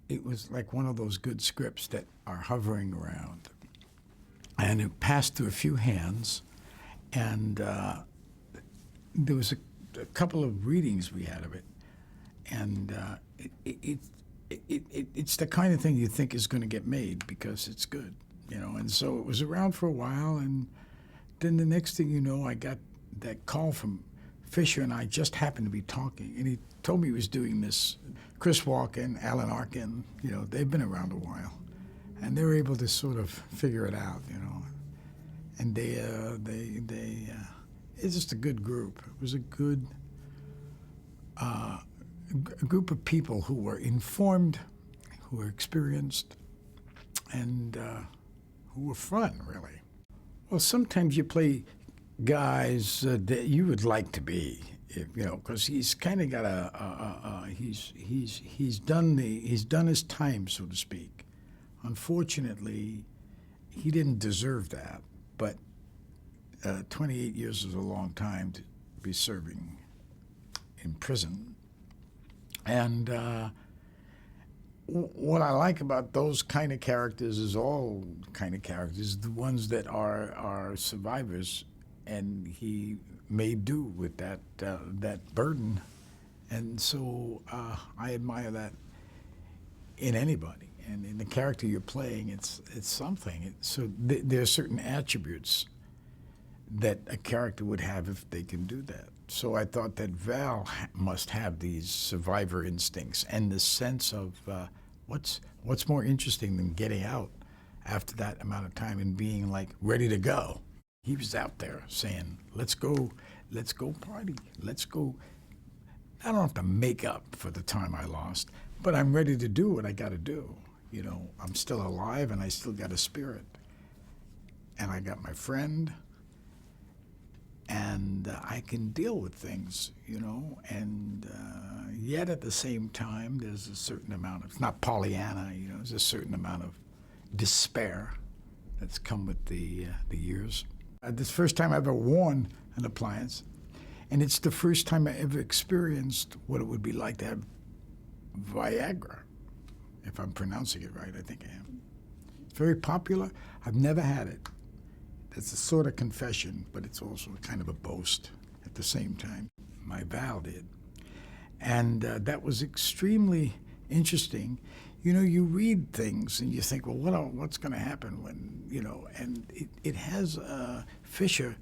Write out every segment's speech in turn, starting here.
it was like one of those good scripts that are hovering around. And it passed through a few hands, and there was a couple of readings we had of it. And it's the kind of thing you think is going to get made because it's good, you know. And so it was around for a while, and then the next thing you know, I got that call from Fisher, and I just happened to be talking, and he told me he was doing this. Chris Walken, Alan Arkin, you know, they've been around a while, and they were able to sort of figure it out, you know. And it's just a good group. It was a good a group of people who were informed, who were experienced, and who were fun, really. Well, sometimes you play guys that you would like to be, you know, because he's kind of got he's done his time, so to speak. Unfortunately, he didn't deserve that, but 28 years is a long time to be serving in prison. And what I like about those kind of characters is all kind of characters, the ones that are survivors, and he made do with that burden. And so I admire that in anybody. And in the character you're playing, it's something. So there are certain attributes that a character would have if they can do that. So I thought that Val must have these survivor instincts and the sense of what's more interesting than getting out after that amount of time and being like ready to go. He was out there saying, let's go party, let's go. I don't have to make up for the time I lost, but I'm ready to do what I got to do. You know, I'm still alive and I still got a spirit. And I got my friend, and I can deal with things, you know, and yet at the same time there's a certain amount of, it's not Pollyanna, you know, there's a certain amount of despair that's come with the years. This first time I ever worn an appliance, and it's the first time I ever experienced what it would be like to have Viagra, if I'm pronouncing it right, I think I am. It's very popular. I've never had it. It's a sort of confession, but it's also kind of a boast at the same time. My Val did. And that was extremely interesting. You know, you read things and you think, well, what's going to happen when, you know, and it has, Fisher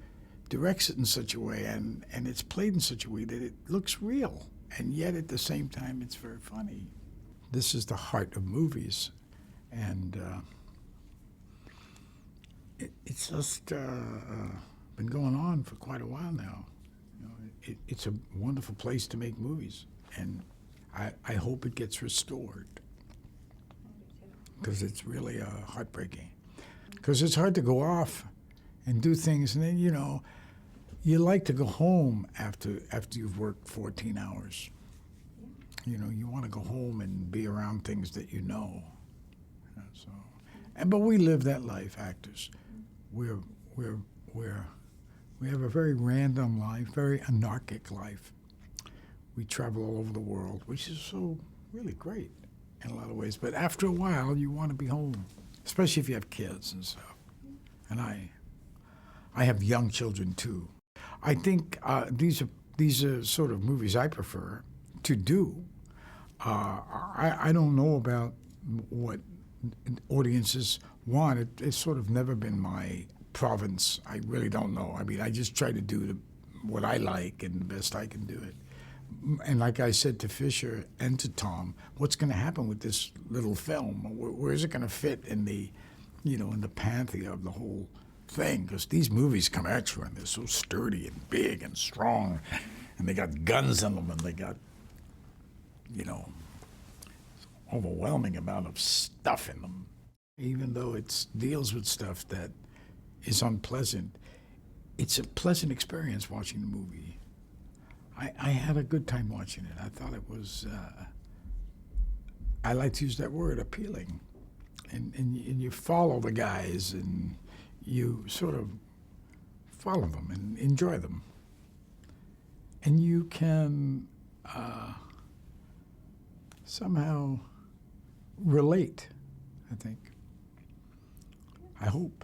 directs it in such a way and it's played in such a way that it looks real. And yet at the same time, it's very funny. This is the heart of movies. And it's just been going on for quite a while now. You know, it's a wonderful place to make movies. And I hope it gets restored, because it's really heartbreaking. Because it's hard to go off and do things, and then, you know, you like to go home after you've worked 14 hours. You know, you want to go home and be around things that you know. So, but we live that life, actors. We have a very random life, very anarchic life. We travel all over the world, which is so really great in a lot of ways. But after a while, you want to be home, especially if you have kids and stuff. And I have young children too. I think these are sort of movies I prefer to do. I don't know about what audiences want. It's sort of never been my province. I really don't know. I mean, I just try to do what I like and the best I can do it. And like I said to Fisher and to Tom, what's going to happen with this little film? Where is it going to fit in the, you know, in the pantheon of the whole thing? Because these movies come at you and they're so sturdy and big and strong, and they got guns in them, and they got, you know, overwhelming amount of stuff in them. Even though it deals with stuff that is unpleasant, it's a pleasant experience watching the movie. I had a good time watching it. I thought it was, I like to use that word, appealing. And you follow the guys and you sort of follow them and enjoy them. And you can somehow relate, I think. I hope.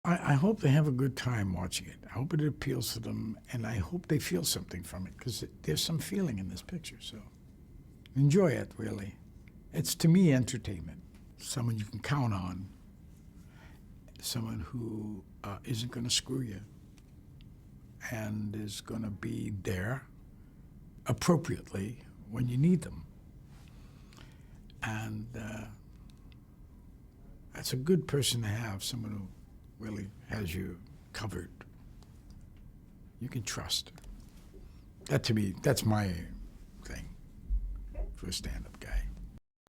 I hope they have a good time watching it. I hope it appeals to them, and I hope they feel something from it, because there's some feeling in this picture. So enjoy it, really. It's, to me, entertainment. Someone you can count on. Someone who isn't going to screw you and is going to be there appropriately when you need them. And that's a good person to have, someone who really has you covered. You can trust. That, to me, that's my thing for a stand-up guy.